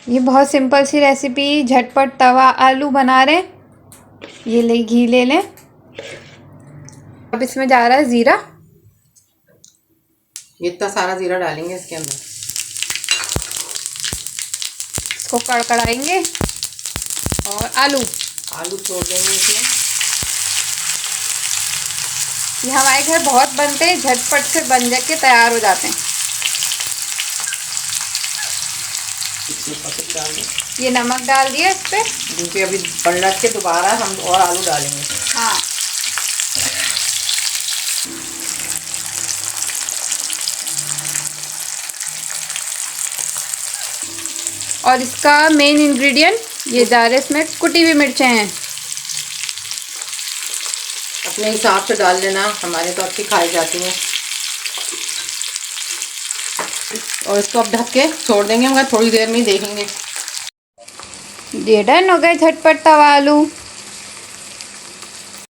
ये बहुत सिंपल सी रेसिपी, झटपट तवा आलू बना रहे हैं। ये ले घी ले लें। अब इसमें जा रहा है ज़ीरा। इतना सारा ज़ीरा डालेंगे इसके अंदर। इसको कड़कड़ाएंगे और आलू छोड़ देंगे इसमें। ये हमारे घर बहुत बनते हैं, झटपट से बन के तैयार हो जाते हैं। डाल दें। ये नमक डाल दिया इस पे, क्योंकि अभी पलट के दोबारा हम और आलू डालेंगे। हाँ। और इसका मेन इंग्रेडिएंट ये जा रहे, इसमें कुटी हुई मिर्चें हैं। अपने हिसाब से डाल लेना, हमारे तो अच्छी खाई जाती हैं। और इसको अब ढक के छोड़ देंगे, मगर थोड़ी देर में ही देखेंगे। ये डन हो गए झटपट तवा आलू।